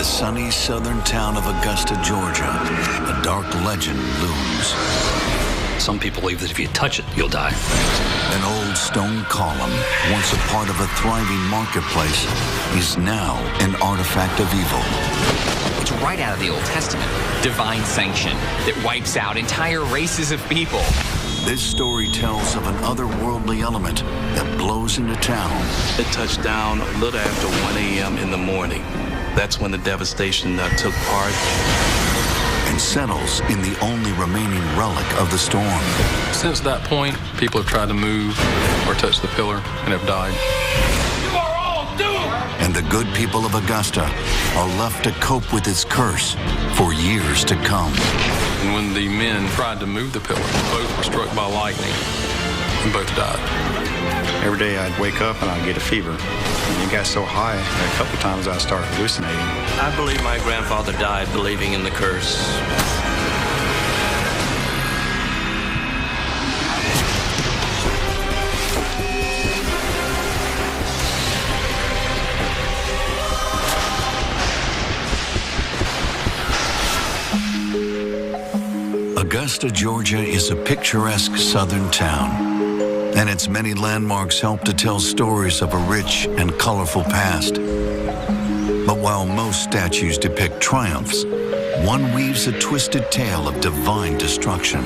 the sunny southern town of Augusta, Georgia, a dark legend looms. Some people believe that if you touch it, you'll die. An old stone column, once a part of a thriving marketplace, is now an artifact of evil. It's right out of the Old Testament. Divine sanction that wipes out entire races of people. This story tells of an otherworldly element that blows into town. It touched down a little after 1 a.m. in the morning. That's when the devastation took part. And settles in the only remaining relic of the storm. Since that point, people have tried to move or touch the pillar and have died. You are all doomed! And the good people of Augusta are left to cope with its curse for years to come. And when the men tried to move the pillar, both were struck by lightning and both died. Every day I'd wake up and I'd get a fever. And it got so high that a couple times I started hallucinating. I believe my grandfather died believing in the curse. Augusta, Georgia is a picturesque southern town, and its many landmarks help to tell stories of a rich and colorful past. But while most statues depict triumphs, one weaves a twisted tale of divine destruction.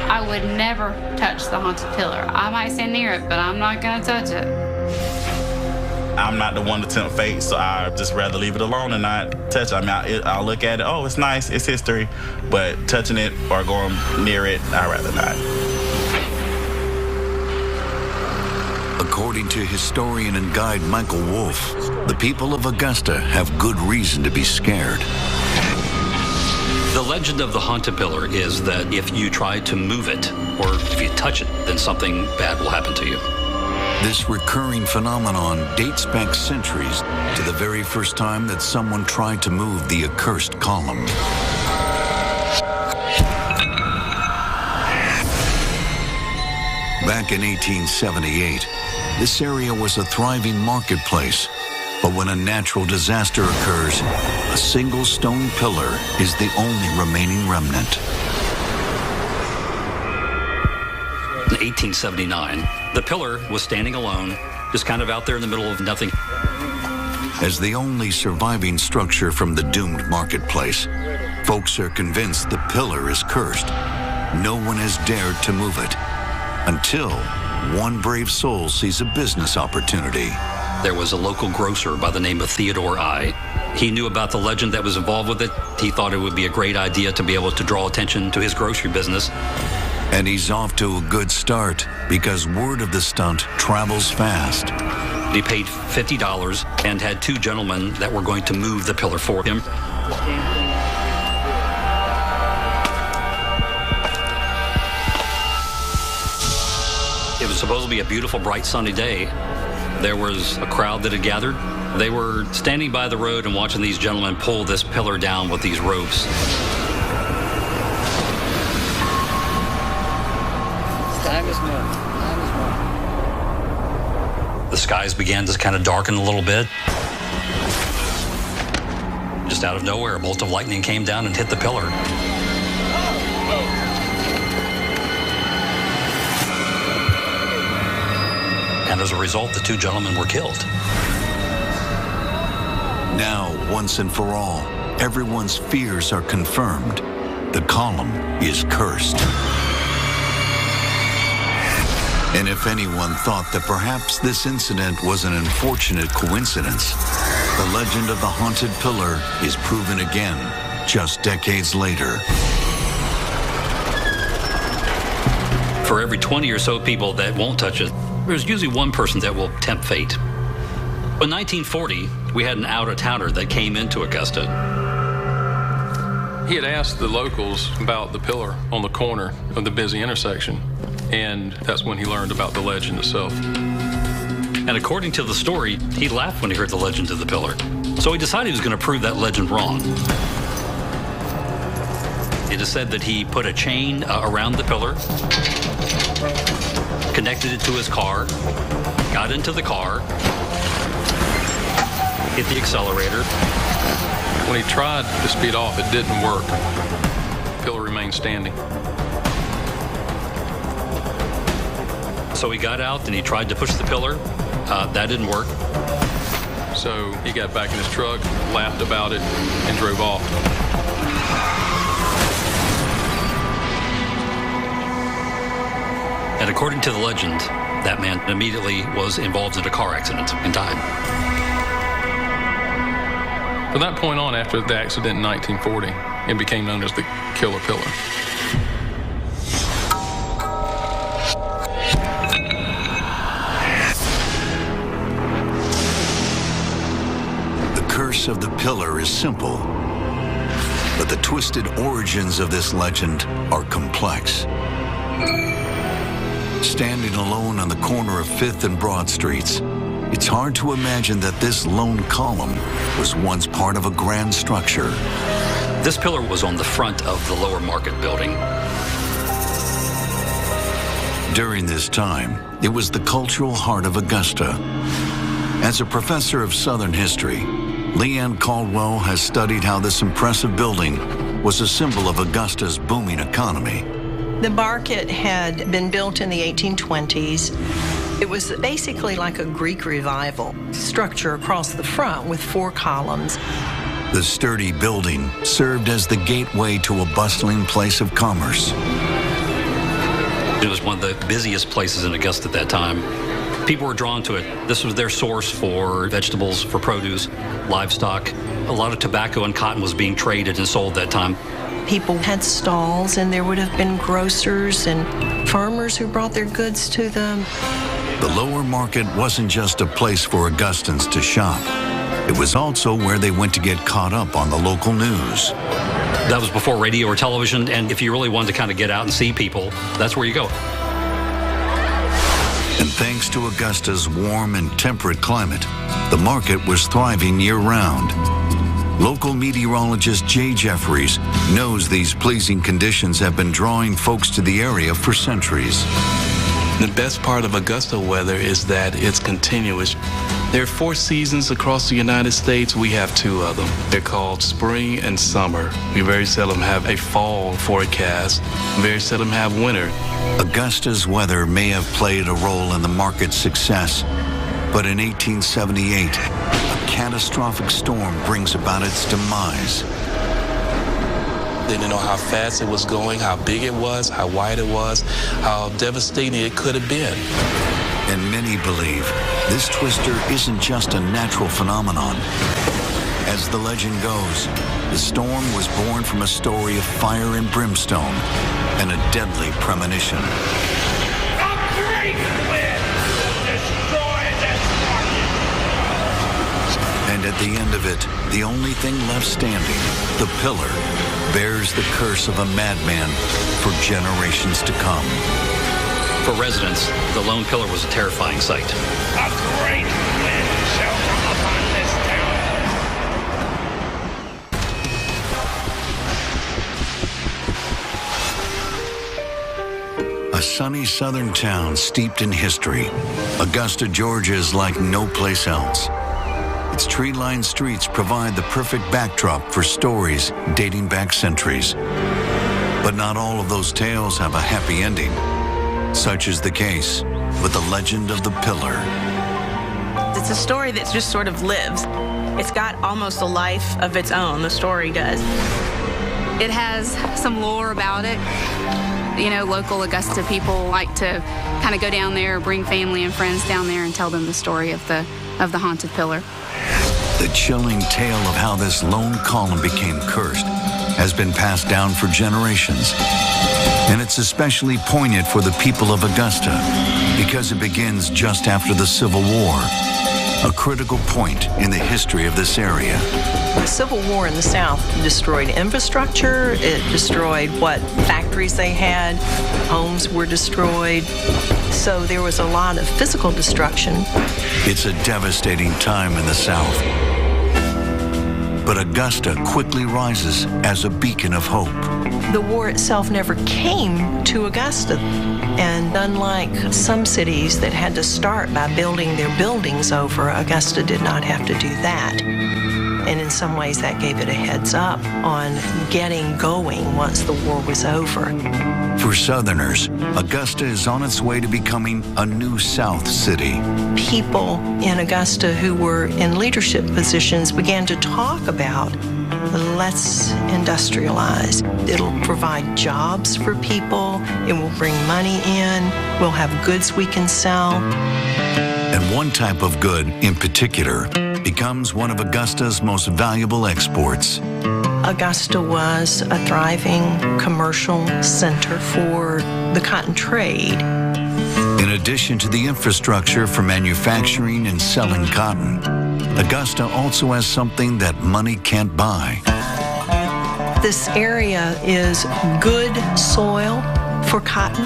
I would never touch the haunted pillar. I might stand near it, but I'm not gonna touch it. I'm not the one to tempt fate, so I'd just rather leave it alone and not touch it. I mean, I'll look at it, oh, it's nice, it's history, but touching it or going near it, I'd rather not. According to historian and guide Michael Wolff, the people of Augusta have good reason to be scared. The legend of the haunted pillar is that if you try to move it, or if you touch it, then something bad will happen to you. This recurring phenomenon dates back centuries to the very first time that someone tried to move the accursed column. Back in 1878, this area was a thriving marketplace, but when a natural disaster occurs, a single stone pillar is the only remaining remnant. In 1879, the pillar was standing alone, just kind of out there in the middle of nothing. As the only surviving structure from the doomed marketplace, folks are convinced the pillar is cursed. No one has dared to move it, until one brave soul sees a business opportunity. There was a local grocer by the name of Theodore I. He knew about the legend that was involved with it. He thought it would be a great idea to be able to draw attention to his grocery business. And he's off to a good start because word of the stunt travels fast. He paid $50 and had two gentlemen that were going to move the pillar for him. It was supposed to be a beautiful, bright, sunny day. There was a crowd that had gathered. They were standing by the road and watching these gentlemen pull this pillar down with these ropes. Time is money. Time is money. The skies began to kind of darken a little bit. Just out of nowhere, a bolt of lightning came down and hit the pillar. And as a result, the two gentlemen were killed. Now, once and for all, everyone's fears are confirmed. The column is cursed. And if anyone thought that perhaps this incident was an unfortunate coincidence, the legend of the haunted pillar is proven again just decades later. For every 20 or so people that won't touch it, there's usually one person that will tempt fate. In 1940, we had an out-of-towner that came into Augusta. He had asked the locals about the pillar on the corner of the busy intersection, and that's when he learned about the legend itself. And according to the story, he laughed when he heard the legend of the pillar. So he decided he was going to prove that legend wrong. It is said that he put a chain around the pillar, connected it to his car, got into the car, hit the accelerator. When he tried to speed off, it didn't work. The pillar remained standing. So he got out and he tried to push the pillar. That didn't work. So he got back in his truck, laughed about it, and drove off. And according to the legend, that man immediately was involved in a car accident and died. From that point on, after the accident in 1940, it became known as the Killer Pillar. The curse of the pillar is simple, but the twisted origins of this legend are complex. Standing alone on the corner of 5th and Broad Streets, it's hard to imagine that this lone column was once part of a grand structure. This pillar was on the front of the Lower Market building. During this time, it was the cultural heart of Augusta. As a professor of Southern history, Leanne Caldwell has studied how this impressive building was a symbol of Augusta's booming economy. The market had been built in the 1820s. It was basically like a Greek revival structure across the front with 4 columns. The sturdy building served as the gateway to a bustling place of commerce. It was one of the busiest places in Augusta at that time. People were drawn to it. This was their source for vegetables, for produce, livestock. A lot of tobacco and cotton was being traded and sold that time. People had stalls, and there would have been grocers and farmers who brought their goods to them. The Lower Market wasn't just a place for Augustans to shop. It was also where they went to get caught up on the local news. That was before radio or television, and if you really wanted to kind of get out and see people, that's where you go. And thanks to Augusta's warm and temperate climate, the market was thriving year-round. Local meteorologist Jay Jeffries knows these pleasing conditions have been drawing folks to the area for centuries. The best part of Augusta weather is that it's continuous. There are 4 seasons across the United States. We have 2 of them. They're called spring and summer. We very seldom have a fall forecast. Very seldom have winter. Augusta's weather may have played a role in the market's success, but in 1878, a catastrophic storm brings about its demise. They didn't know how fast it was going, how big it was, how wide it was, how devastating it could have been. And many believe this twister isn't just a natural phenomenon. As the legend goes, the storm was born from a story of fire and brimstone and a deadly premonition. A great wind will destroy this market. And at the end of it, the only thing left standing, the pillar, bears the curse of a madman for generations to come. For residents, the lone pillar was a terrifying sight. A great wind shall come upon this town. A sunny southern town steeped in history, Augusta, Georgia is like no place else. Its tree-lined streets provide the perfect backdrop for stories dating back centuries. But not all of those tales have a happy ending. Such is the case with the legend of the pillar. It's a story that just sort of lives. It's got almost a life of its own, the story does. It has some lore about it. You know, local Augusta people like to kind of go down there, bring family and friends down there and tell them the story of the haunted pillar. The chilling tale of how this lone column became cursed has been passed down for generations. And it's especially poignant for the people of Augusta because it begins just after the Civil War, a critical point in the history of this area. The Civil War in the South destroyed infrastructure. It destroyed what factories they had. Homes were destroyed. So there was a lot of physical destruction. It's a devastating time in the South. But Augusta quickly rises as a beacon of hope. The war itself never came to Augusta. And unlike some cities that had to start by building their buildings over, Augusta did not have to do that. And in some ways, that gave it a heads up on getting going once the war was over. For Southerners, Augusta is on its way to becoming a new South city. People in Augusta who were in leadership positions began to talk about, let's industrialize. It'll provide jobs for people. It will bring money in. We'll have goods we can sell. And one type of good in particular becomes one of Augusta's most valuable exports. Augusta was a thriving commercial center for the cotton trade. In addition to the infrastructure for manufacturing and selling cotton, Augusta also has something that money can't buy. This area is good soil for cotton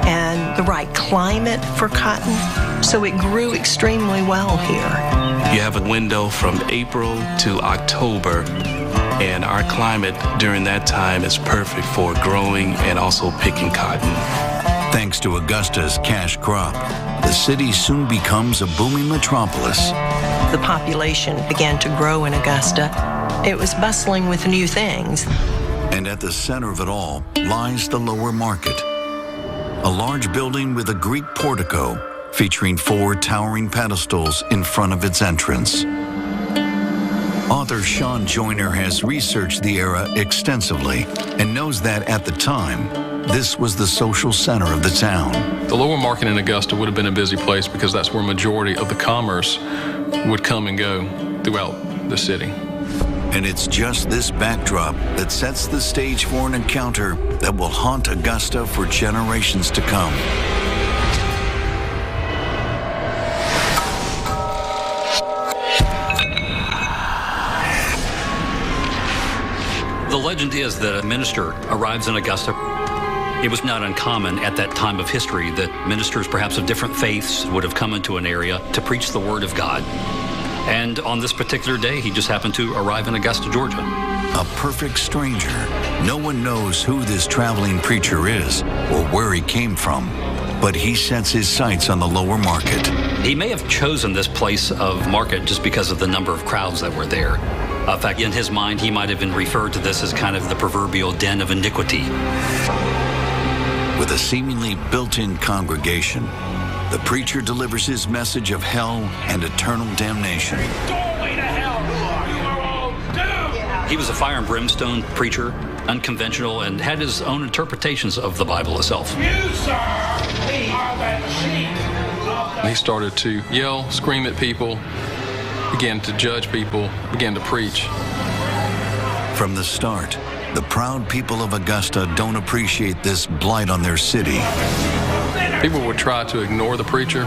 and the right climate for cotton, so it grew extremely well here. You have a window from April to October, and our climate during that time is perfect for growing and also picking cotton. Thanks to Augusta's cash crop, the city soon becomes a booming metropolis. The population began to grow in Augusta. It was bustling with new things. And at the center of it all lies the Lower Market, a large building with a Greek portico featuring 4 towering pedestals in front of its entrance. Author Sean Joyner has researched the era extensively and knows that at the time, this was the social center of the town. The Lower Market in Augusta would have been a busy place because that's where majority of the commerce would come and go throughout the city. And it's just this backdrop that sets the stage for an encounter that will haunt Augusta for generations to come. The legend is that a minister arrives in Augusta. It was not uncommon at that time of history that ministers, perhaps of different faiths, would have come into an area to preach the word of God. And on this particular day, he just happened to arrive in Augusta, Georgia. A perfect stranger. No one knows who this traveling preacher is or where he came from, but he sets his sights on the Lower Market. He may have chosen this place of market just because of the number of crowds that were there. In fact, in his mind, he might have been referred to this as kind of the proverbial den of iniquity. With a seemingly built-in congregation, the preacher delivers his message of hell and eternal damnation. He was a fire and brimstone preacher, unconventional, and had his own interpretations of the Bible itself. He started to yell, scream at people, began to judge people, began to preach. From the start, the proud people of Augusta don't appreciate this blight on their city. People would try to ignore the preacher,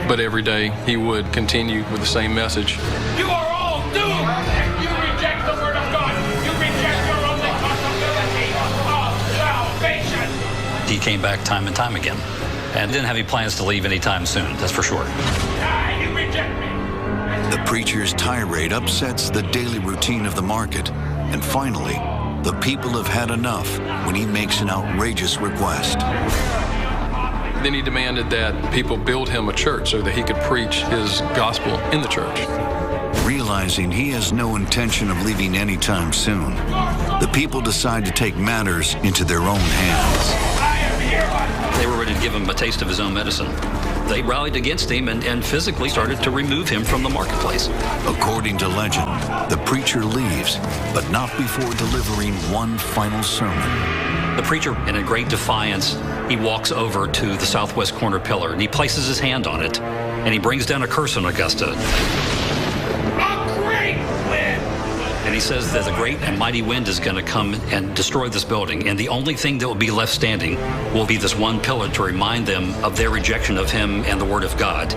but every day he would continue with the same message. You are all doomed if you reject the word of God. You reject your only possibility of salvation. He came back time and time again, and didn't have any plans to leave anytime soon, that's for sure. You reject me. The preacher's tirade upsets the daily routine of the market, and finally, the people have had enough when he makes an outrageous request. Then he demanded that people build him a church so that he could preach his gospel in the church. Realizing he has no intention of leaving anytime soon, the people decide to take matters into their own hands. They were ready to give him a taste of his own medicine. They rallied against him and physically started to remove him from the marketplace. According to legend, the preacher leaves, but not before delivering one final sermon. The preacher, in a great defiance, he walks over to the southwest corner pillar and he places his hand on it and he brings down a curse on Augusta. And he says that a great and mighty wind is going to come and destroy this building. And the only thing that will be left standing will be this one pillar to remind them of their rejection of him and the word of God.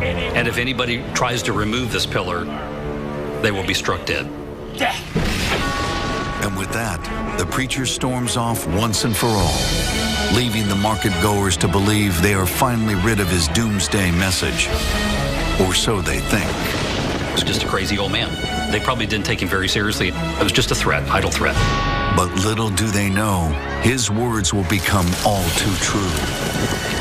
And if anybody tries to remove this pillar, they will be struck dead. And with that, the preacher storms off once and for all, leaving the market goers to believe they are finally rid of his doomsday message. Or so they think. was just a crazy old man. They probably didn't take him very seriously. It was just a threat, idle threat. But little do they know, his words will become all too true.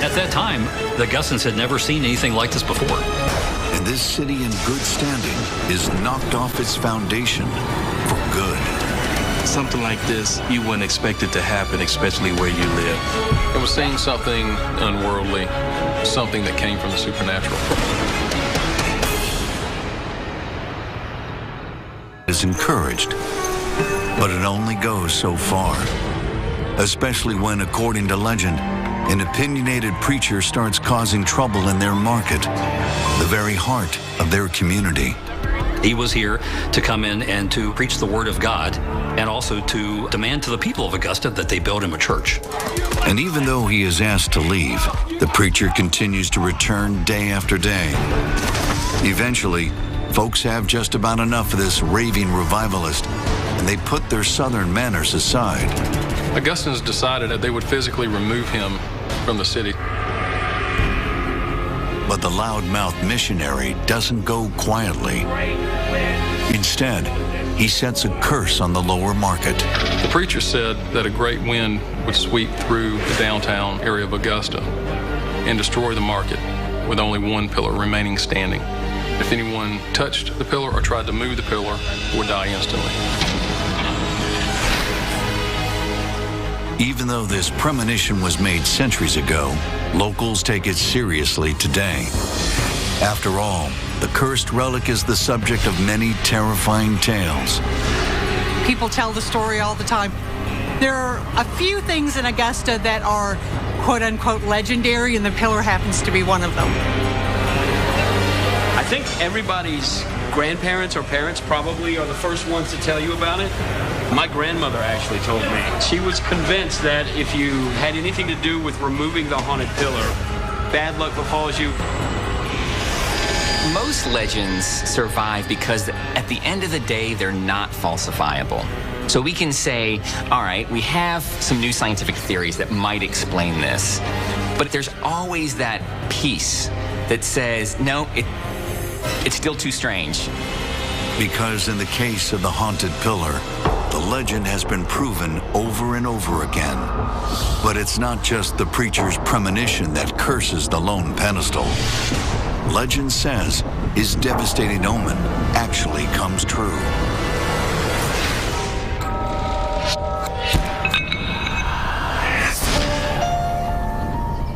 At that time, the Augustans had never seen anything like this before. And this city in good standing is knocked off its foundation for good. Something like this, you wouldn't expect it to happen, especially where you live. It was seeing something unworldly, something that came from the supernatural. Is encouraged, but it only goes so far. Especially when, according to legend, an opinionated preacher starts causing trouble in their market, the very heart of their community. He was here to come in and to preach the word of God, and also to demand to the people of Augusta that they build him a church. And even though he is asked to leave, the preacher continues to return day after day. Eventually, folks have just about enough of this raving revivalist, and they put their southern manners aside. Augustans decided that they would physically remove him from the city. But the loudmouth missionary doesn't go quietly. Instead, he sets a curse on the lower market. The preacher said that a great wind would sweep through the downtown area of Augusta and destroy the market, with only one pillar remaining standing. If anyone touched the pillar or tried to move the pillar, would die instantly. Even though this premonition was made centuries ago, locals take it seriously today. After all, the cursed relic is the subject of many terrifying tales. People tell the story all the time. There are a few things in Augusta that are quote-unquote legendary, and the pillar happens to be one of them. I think everybody's grandparents or parents probably are the first ones to tell you about it. My grandmother actually told me. She was convinced that if you had anything to do with removing the haunted pillar, bad luck befalls you. Most legends survive because at the end of the day, they're not falsifiable. So we can say, all right, we have some new scientific theories that might explain this, but there's always that piece that says, no, it's still too strange. Because in the case of the haunted pillar, the legend has been proven over and over again. But it's not just the preacher's premonition that curses the lone pedestal. Legend says his devastating omen actually comes true.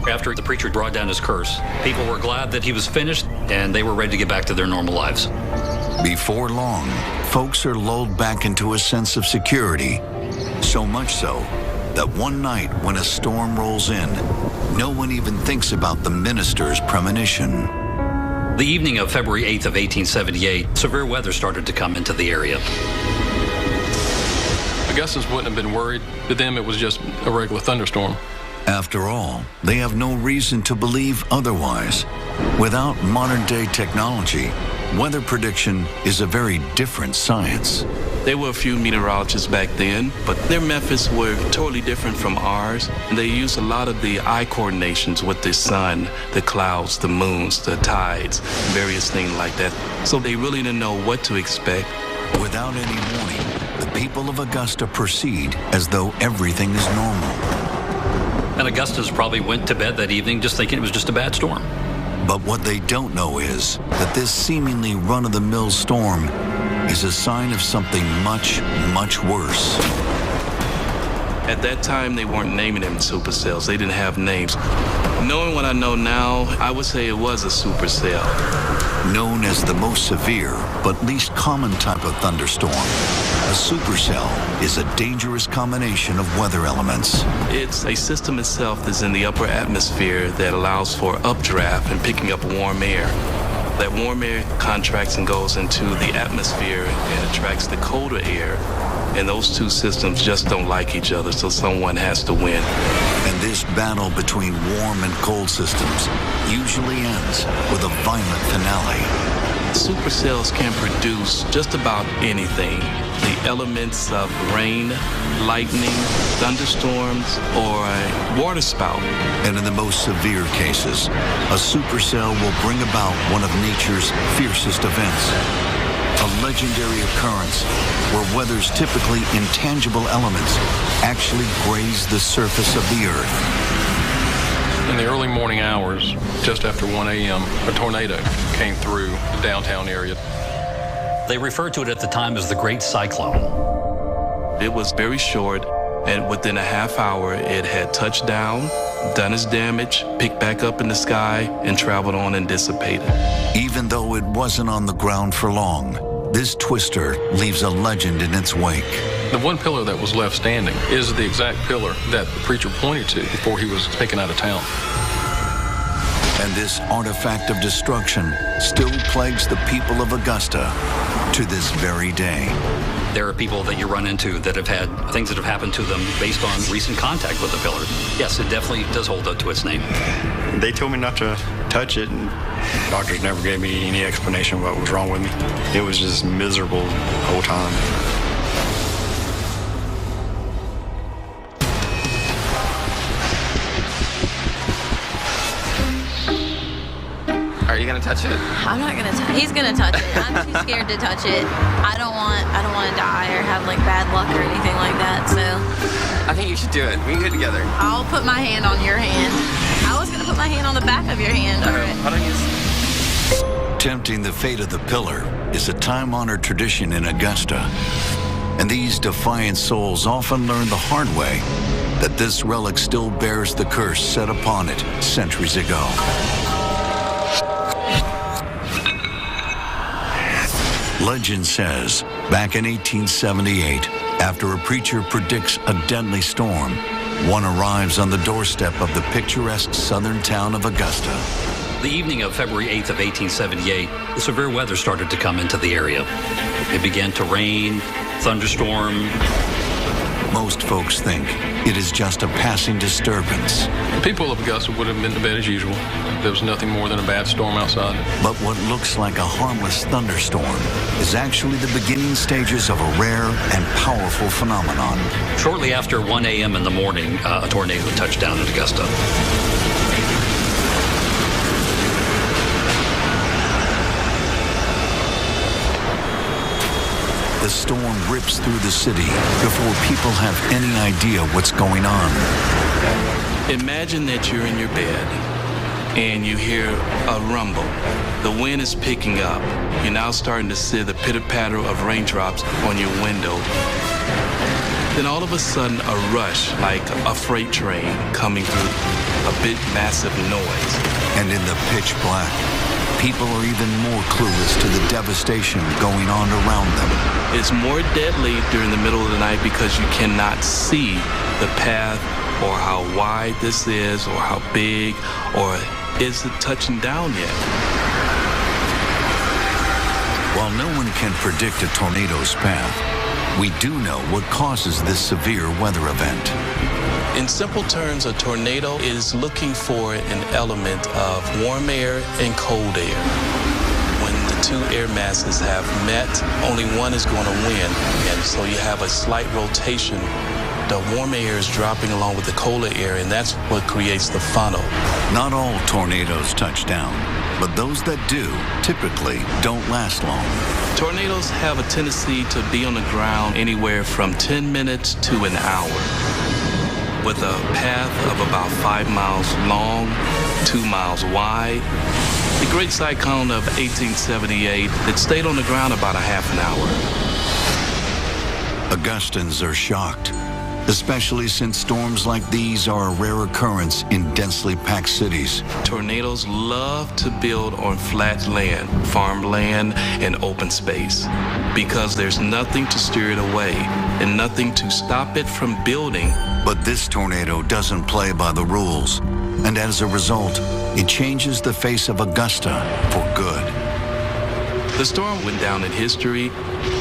After the preacher brought down his curse, people were glad that he was finished, and they were ready to get back to their normal lives. Before long, folks are lulled back into a sense of security. So much so that one night when a storm rolls in, no one even thinks about the minister's premonition. The evening of February 8th of 1878, severe weather started to come into the area. Augustans wouldn't have been worried. To them, it was just a regular thunderstorm. After all, they have no reason to believe otherwise. Without modern-day technology, weather prediction is a very different science. There were a few meteorologists back then, but their methods were totally different from ours. They used a lot of the eye coordinations with the sun, the clouds, the moons, the tides, various things like that. So they really didn't know what to expect. Without any warning, the people of Augusta proceed as though everything is normal. And Augustas probably went to bed that evening just thinking it was just a bad storm. But what they don't know is that this seemingly run-of-the-mill storm is a sign of something much, much worse. At that time, they weren't naming them supercells. They didn't have names. Knowing what I know now, I would say it was a supercell. Known as the most severe but least common type of thunderstorm, a supercell is a dangerous combination of weather elements. It's a system itself that's in the upper atmosphere that allows for updraft and picking up warm air. That warm air contracts and goes into the atmosphere and attracts the colder air. And those two systems just don't like each other, so someone has to win. And this battle between warm and cold systems usually ends with a violent finale. Supercells can produce just about anything. The elements of rain, lightning, thunderstorms, or a water spout. And in the most severe cases, a supercell will bring about one of nature's fiercest events. a legendary occurrence where weather's typically intangible elements actually graze the surface of the earth. In the early morning hours, just after 1 a.m., a tornado came through the downtown area. They referred to it at the time as the Great Cyclone. It was very short, and within a half hour, it had touched down, done its damage, picked back up in the sky, and traveled on and dissipated. Even though it wasn't on the ground for long, this twister leaves a legend in its wake. The one pillar that was left standing is the exact pillar that the preacher pointed to before he was taken out of town. And this artifact of destruction still plagues the people of Augusta to this very day. There are people that you run into that have had things that have happened to them based on recent contact with the pillar. Yes, it definitely does hold up to its name. They told me not to touch it, and doctors never gave me any explanation of what was wrong with me. It was just miserable the whole time. Are you gonna touch it? I'm not gonna touch it. He's gonna touch it. I'm too scared to touch it. I don't want to die or have like bad luck or anything like that, so. I think you should do it. We can do it together. I'll put my hand on your hand. I was gonna put my hand on the back of your hand. All right. How do you... Tempting the fate of the pillar is a time-honored tradition in Augusta. And these defiant souls often learn the hard way that this relic still bears the curse set upon it centuries ago. Legend says, back in 1878, after a preacher predicts a deadly storm, one arrives on the doorstep of the picturesque southern town of Augusta. The evening of February 8th of 1878, the severe weather started to come into the area. It began to rain, thunderstorm. Most folks think it is just a passing disturbance. The people of Augusta would have been to bed as usual. There was nothing more than a bad storm outside. But what looks like a harmless thunderstorm is actually the beginning stages of a rare and powerful phenomenon. Shortly after 1 a.m. in the morning, a tornado touched down in Augusta. The storm rips through the city before people have any idea what's going on. Imagine that you're in your bed and you hear a rumble. The wind is picking up. You're now starting to see the pitter-patter of raindrops on your window. Then all of a sudden, a rush like a freight train coming through, a big massive noise. And in the pitch black, people are even more clueless to the devastation going on around them. It's more deadly during the middle of the night because you cannot see the path or how wide this is or how big or is it touching down yet. While no one can predict a tornado's path, we do know what causes this severe weather event. In simple terms, a tornado is looking for an element of warm air and cold air. When the two air masses have met, only one is going to win. And so you have a slight rotation. The warm air is dropping along with the colder air, and that's what creates the funnel. Not all tornadoes touch down, but those that do typically don't last long. Tornadoes have a tendency to be on the ground anywhere from 10 minutes to an hour, with a path of about 5 miles long, 2 miles wide. The Great Cyclone of 1878, it stayed on the ground about a half an hour. Augustans are shocked, especially since storms like these are a rare occurrence in densely packed cities. Tornadoes love to build on flat land, farmland, and open space, because there's nothing to steer it away and nothing to stop it from building. But this tornado doesn't play by the rules, and as a result, it changes the face of Augusta for good. The storm went down in history.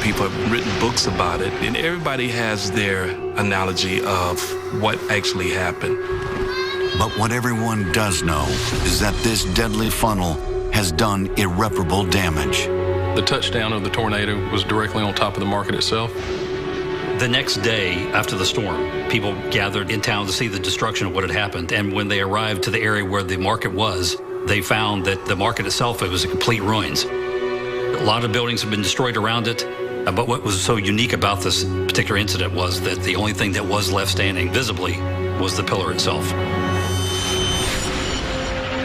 People have written books about it, and everybody has their analogy of what actually happened. But what everyone does know is that this deadly funnel has done irreparable damage. The touchdown of the tornado was directly on top of the market itself. The next day after the storm, people gathered in town to see the destruction of what had happened. And when they arrived to the area where the market was, they found that the market itself, it was a complete ruins. A lot of buildings have been destroyed around it. But what was so unique about this particular incident was that the only thing that was left standing visibly was the pillar itself.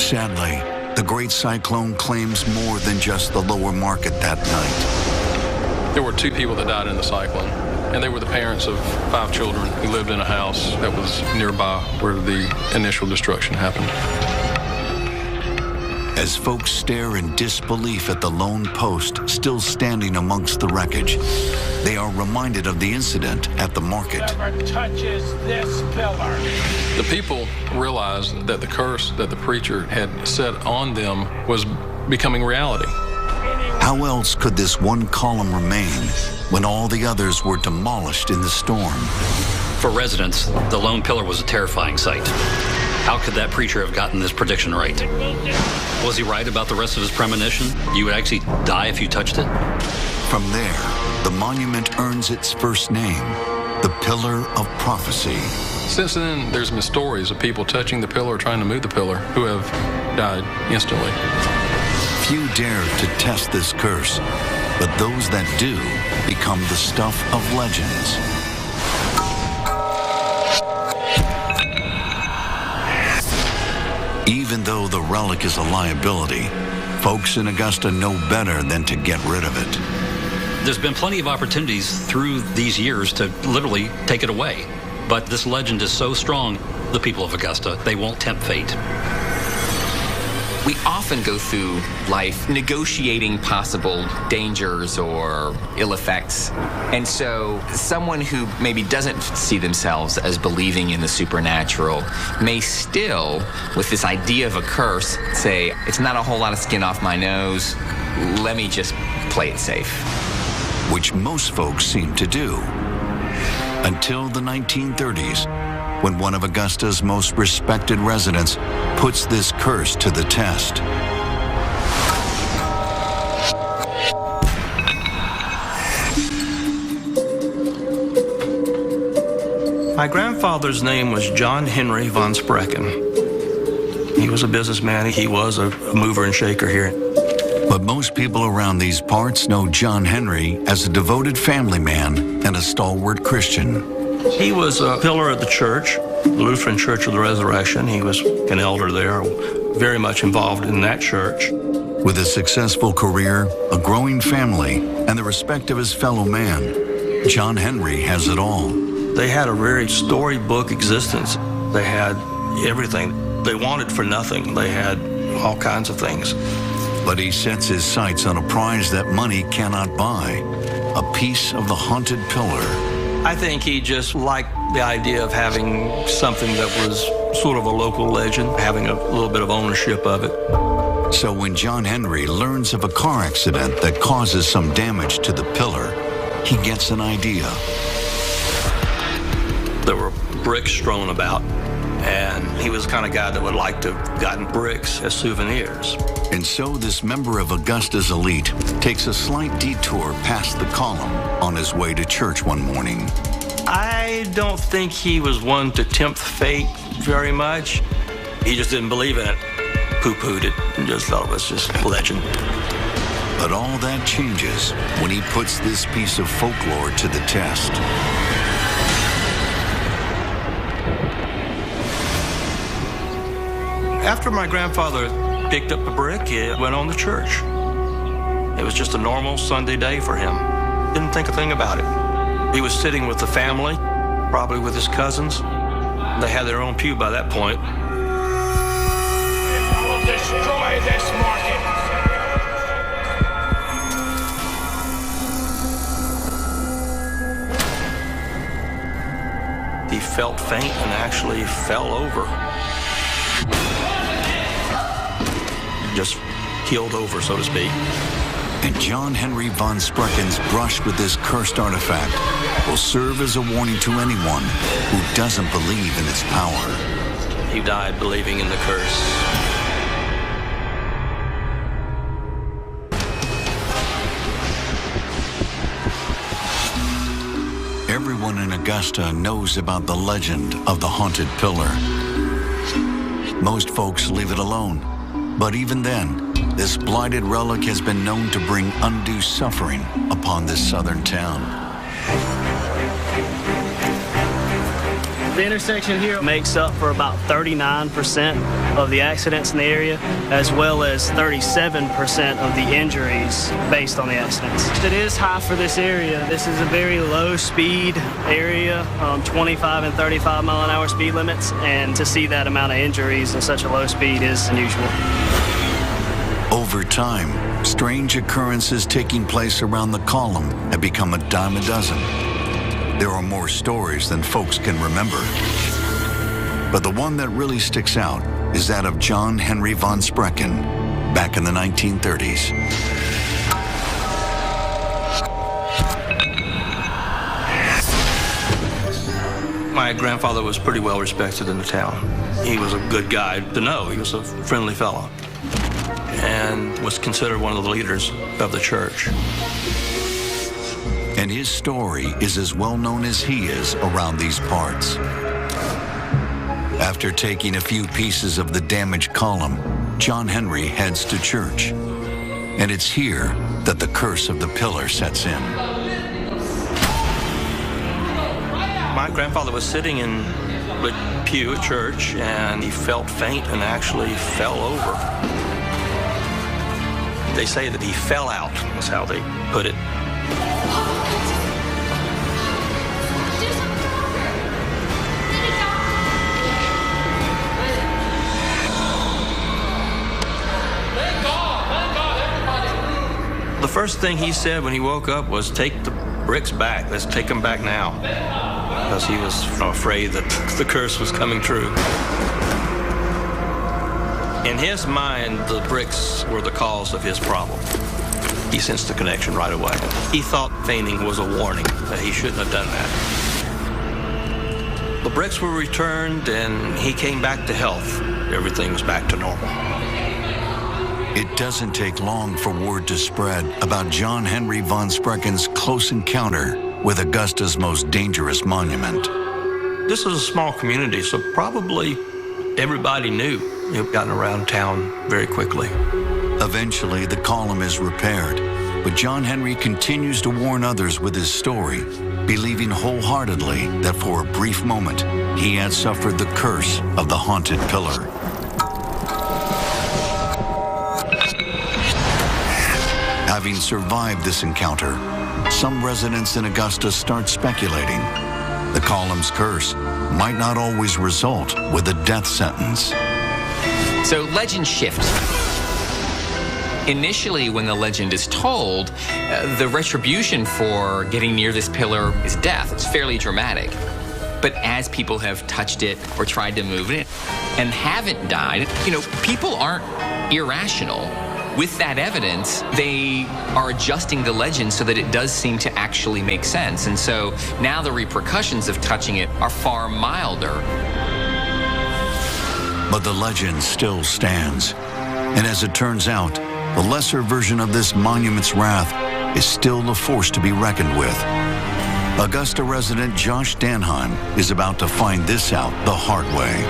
Sadly, the Great Cyclone claims more than just the lower market that night. There were 2 people that died in the cyclone, and they were the parents of 5 children who lived in a house that was nearby where the initial destruction happened. As folks stare in disbelief at the lone post still standing amongst the wreckage, they are reminded of the incident at the market. Whoever touches this pillar. The people realized that the curse that the preacher had set on them was becoming reality. How else could this one column remain when all the others were demolished in the storm? For residents, the lone pillar was a terrifying sight. How could that preacher have gotten this prediction right? Was he right about the rest of his premonition? You would actually die if you touched it? From there, the monument earns its first name, the Pillar of Prophecy. Since then, there's been stories of people touching the pillar or trying to move the pillar who have died instantly. Few dare to test this curse, but those that do become the stuff of legends. Even though the relic is a liability, folks in Augusta know better than to get rid of it. There's been plenty of opportunities through these years to literally take it away. But this legend is so strong, the people of Augusta, they won't tempt fate. We often go through life negotiating possible dangers or ill effects. And so someone who maybe doesn't see themselves as believing in the supernatural may still, with this idea of a curse, say, it's not a whole lot of skin off my nose, let me just play it safe. Which most folks seem to do. Until the 1930s, when one of Augusta's most respected residents puts this curse to the test. My grandfather's name was John Henry von Sprecken. He was a businessman. He was a mover and shaker here. But most people around these parts know John Henry as a devoted family man and a stalwart Christian. He was a pillar of the church, the Lutheran Church of the Resurrection. He was an elder there, very much involved in that church. With a successful career, a growing family, and the respect of his fellow man, John Henry has it all. They had a very storybook existence. They had everything. They wanted for nothing. They had all kinds of things. But he sets his sights on a prize that money cannot buy, a piece of the haunted pillar. I think he just liked the idea of having something that was sort of a local legend, having a little bit of ownership of it. So when John Henry learns of a car accident that causes some damage to the pillar, he gets an idea. There were bricks strewn about, and he was the kind of guy that would like to have gotten bricks as souvenirs. And so this member of Augusta's elite takes a slight detour past the column on his way to church one morning. I don't think he was one to tempt fate very much. He just didn't believe in it, poo-pooed it, and just thought it was just legend. But all that changes when he puts this piece of folklore to the test. After my grandfather picked up the brick, he went on to church. It was just a normal Sunday day for him. Didn't think a thing about it. He was sitting with the family, probably with his cousins. They had their own pew by that point. I will destroy this market. He felt faint and actually fell over. Just keeled over, so to speak. And John Henry von Sprecken's brush with this cursed artifact will serve as a warning to anyone who doesn't believe in its power. He died believing in the curse. Everyone in Augusta knows about the legend of the haunted pillar. Most folks leave it alone. But even then, this blighted relic has been known to bring undue suffering upon this southern town. The intersection here makes up for about 39% of the accidents in the area, as well as 37% of the injuries based on the accidents. It is high for this area. This is a very low speed area, 25 and 35 mile an hour speed limits, and to see that amount of injuries in such a low speed is unusual. Over time, strange occurrences taking place around the column have become a dime a dozen. There are more stories than folks can remember. But the one that really sticks out is that of John Henry von Sprecken back in the 1930s. My grandfather was pretty well respected in the town. He was a good guy to know. He was a friendly fellow and was considered one of the leaders of the church. And his story is as well known as he is around these parts. After taking a few pieces of the damaged column, John Henry heads to church. And it's here that the curse of the pillar sets in. My grandfather was sitting in the pew at church, and he felt faint and actually fell over. They say that he fell out, is how they put it. The first thing he said when he woke up was, "Take the bricks back. Let's take them back now." Because he was afraid that the curse was coming true. In his mind, the bricks were the cause of his problem. He sensed the connection right away. He thought fainting was a warning that he shouldn't have done that. The bricks were returned and he came back to health. Everything was back to normal. It doesn't take long for word to spread about John Henry von Sprecken's close encounter with Augusta's most dangerous monument. This is a small community, so probably everybody knew. It gotten around town very quickly. Eventually, the column is repaired, but John Henry continues to warn others with his story, believing wholeheartedly that for a brief moment, he had suffered the curse of the haunted pillar. Having survived this encounter, some residents in Augusta start speculating the column's curse might not always result with a death sentence. So legends shift. Initially, when the legend is told, the retribution for getting near this pillar is death. It's fairly dramatic. But as people have touched it or tried to move it and haven't died, people aren't irrational. With that evidence, they are adjusting the legend so that it does seem to actually make sense. And so now the repercussions of touching it are far milder. But the legend still stands. And as it turns out, the lesser version of this monument's wrath is still the force to be reckoned with. Augusta resident Josh Danheim is about to find this out the hard way.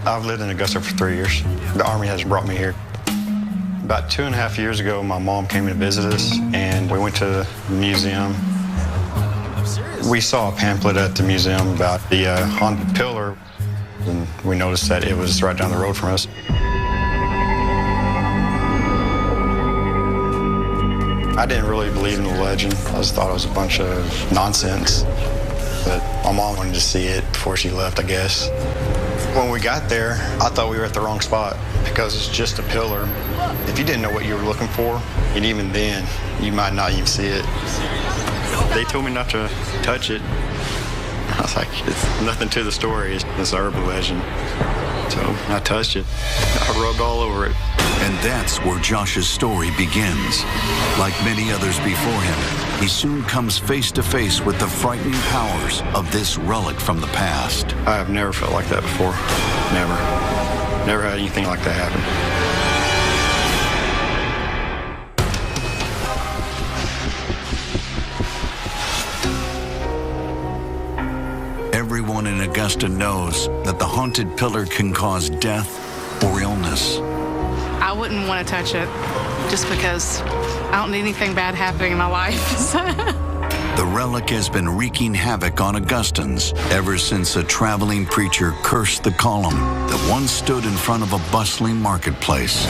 I've lived in Augusta for 3 years. The Army has brought me here. About 2.5 years ago, my mom came to visit us, and we went to the museum. We saw a pamphlet at the museum about the haunted pillar, and we noticed that it was right down the road from us. I didn't really believe in the legend. I just thought it was a bunch of nonsense. But my mom wanted to see it before she left, I guess. When we got there, I thought we were at the wrong spot because it's just a pillar. If you didn't know what you were looking for, and even then, you might not even see it. They told me not to touch it. I was like, it's nothing to the story. It's an urban legend. So I touched it. I rubbed all over it. And that's where Josh's story begins. Like many others before him, he soon comes face to face with the frightening powers of this relic from the past. I have never felt like that before. Never. Never had anything like that happen. Augusta knows that the haunted pillar can cause death or illness. I wouldn't want to touch it just because I don't need anything bad happening in my life. The relic has been wreaking havoc on Augustans ever since a traveling preacher cursed the column that once stood in front of a bustling marketplace.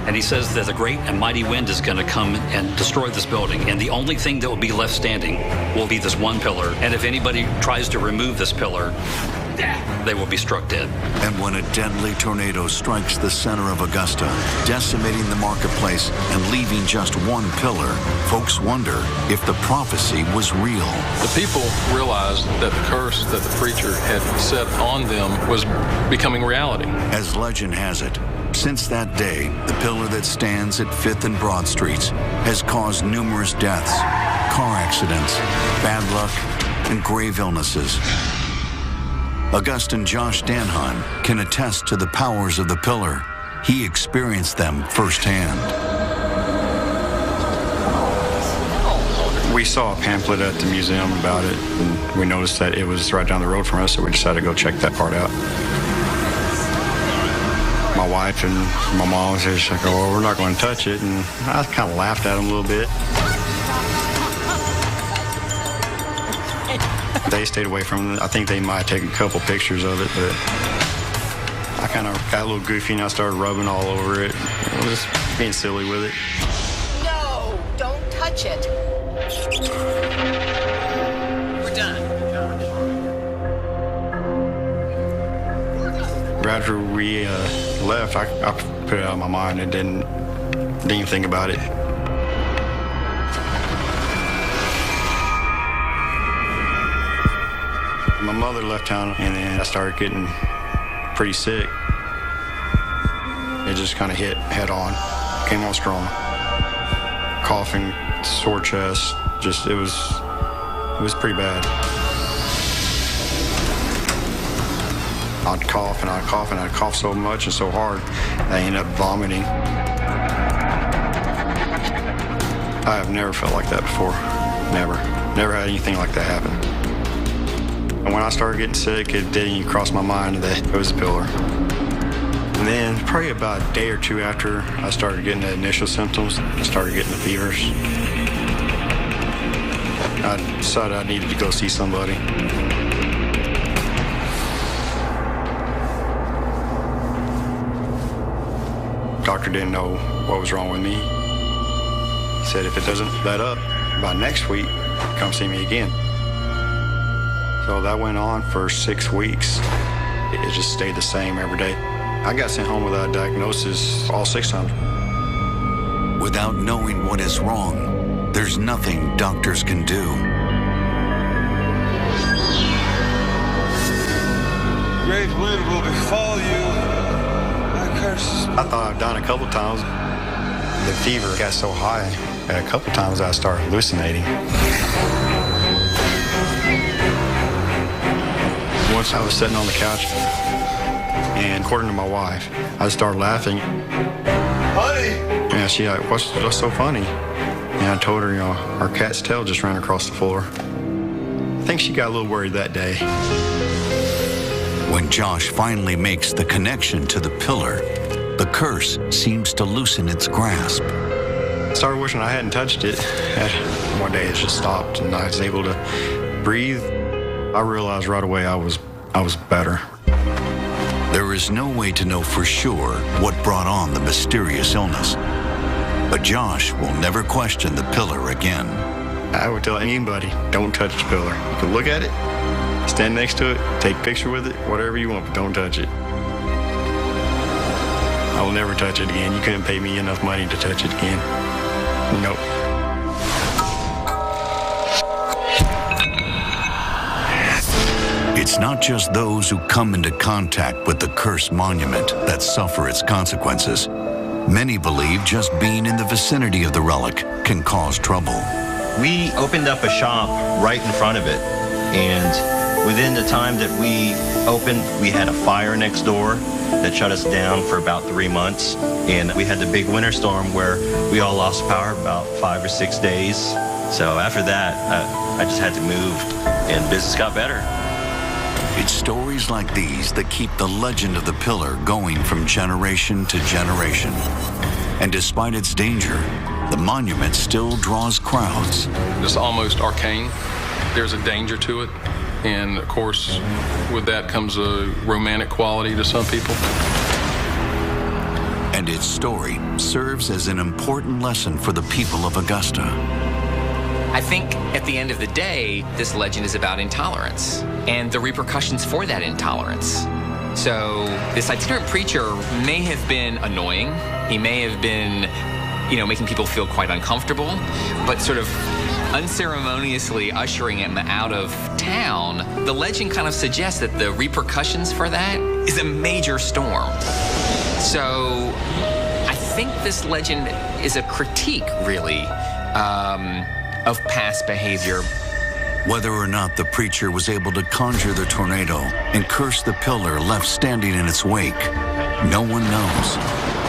And he says that a great and mighty wind is going to come and destroy this building. And the only thing that will be left standing will be this one pillar. And if anybody tries to remove this pillar, they will be struck dead. And when a deadly tornado strikes the center of Augusta, decimating the marketplace and leaving just one pillar, folks wonder if the prophecy was real. The people realized that the curse that the preacher had set on them was becoming reality. As legend has it, since that day, the pillar that stands at 5th and Broad Streets has caused numerous deaths, car accidents, bad luck, and grave illnesses. Augustan Josh Danheim can attest to the powers of the pillar. He experienced them firsthand. We saw a pamphlet at the museum about it, and we noticed that it was right down the road from us, so we decided to go check that part out. My wife and my mom was just like, oh, we're not going to touch it, and I kind of laughed at them a little bit. They stayed away from it. I think they might have taken a couple pictures of it, but I kind of got a little goofy and I started rubbing all over it. I was just being silly with it. No, don't touch it. We're done. After we left, I put it out of my mind and didn't even think about it. My mother left town, and then I started getting pretty sick. It just kind of hit head on, came on strong. Coughing, sore chest, just it was pretty bad. I'd cough and I'd cough and I'd cough so much and so hard that I ended up vomiting. I have never felt like that before. Never had anything like that happen. And when I started getting sick, it didn't even cross my mind that it was a pillar. And then probably about a day or two after I started getting the initial symptoms, I started getting the fevers. I decided I needed to go see somebody. Doctor didn't know what was wrong with me. He said if it doesn't let up by next week, come see me again. So that went on for 6 weeks. It just stayed the same every day. I got sent home without a diagnosis all 6 times. Without knowing what is wrong, there's nothing doctors can do. Great wind will befall you. I thought I'd done a couple times. The fever got so high that a couple times I started hallucinating. Once I was sitting on the couch, and according to my wife, I started laughing. Honey! And she like, what's so funny? And I told her, our cat's tail just ran across the floor. I think she got a little worried that day. When Josh finally makes the connection to the pillar, the curse seems to loosen its grasp. I started wishing I hadn't touched it. And one day it just stopped and I was able to breathe. I realized right away I was better. There is no way to know for sure what brought on the mysterious illness. But Josh will never question the pillar again. I would tell anybody, don't touch the pillar. You can look at it, stand next to it, take a picture with it, whatever you want, but don't touch it. I will never touch it again. You couldn't pay me enough money to touch it again. Nope. It's not just those who come into contact with the cursed monument that suffer its consequences. Many believe just being in the vicinity of the relic can cause trouble. We opened up a shop right in front of it, and within the time that we opened, we had a fire next door that shut us down for about 3 months, and we had the big winter storm where we all lost power about 5 or 6 days. So after that, I just had to move, and business got better. It's stories like these that keep the legend of the pillar going from generation to generation. And despite its danger, the monument still draws crowds. It's almost arcane. There's a danger to it. And of course, with that comes a romantic quality to some people. And its story serves as an important lesson for the people of Augusta. I think at the end of the day, this legend is about intolerance and the repercussions for that intolerance. So this itinerant preacher may have been annoying. He may have been, making people feel quite uncomfortable, but sort of unceremoniously ushering him out of town, the legend kind of suggests that the repercussions for that is a major storm. So I think this legend is a critique, really, of past behavior. Whether or not the preacher was able to conjure the tornado and curse the pillar left standing in its wake, no one knows.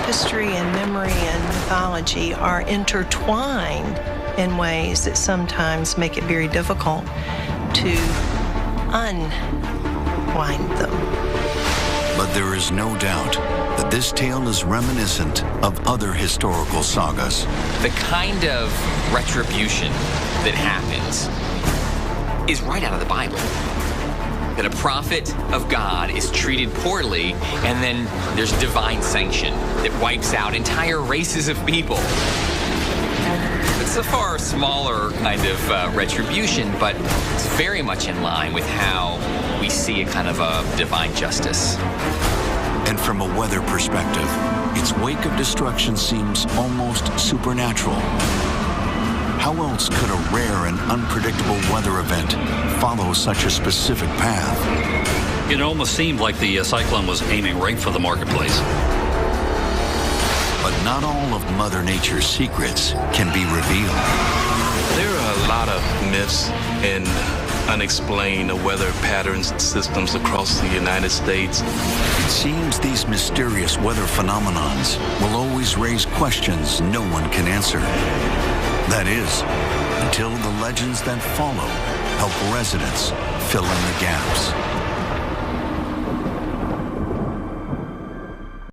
History and memory and mythology are intertwined in ways that sometimes make it very difficult to unwind them. But there is no doubt that this tale is reminiscent of other historical sagas. The kind of retribution that happens is right out of the Bible. That a prophet of God is treated poorly, and then there's divine sanction that wipes out entire races of people. It's a far smaller kind of retribution, but it's very much in line with how we see a kind of a divine justice. And from a weather perspective, its wake of destruction seems almost supernatural. How else could a rare and unpredictable weather event follow such a specific path? It almost seemed like the cyclone was aiming right for the marketplace. But not all of Mother Nature's secrets can be revealed. There are a lot of myths and unexplained weather patterns and systems across the United States. It seems these mysterious weather phenomenons will always raise questions no one can answer. That is, until the legends that follow help residents fill in the gaps.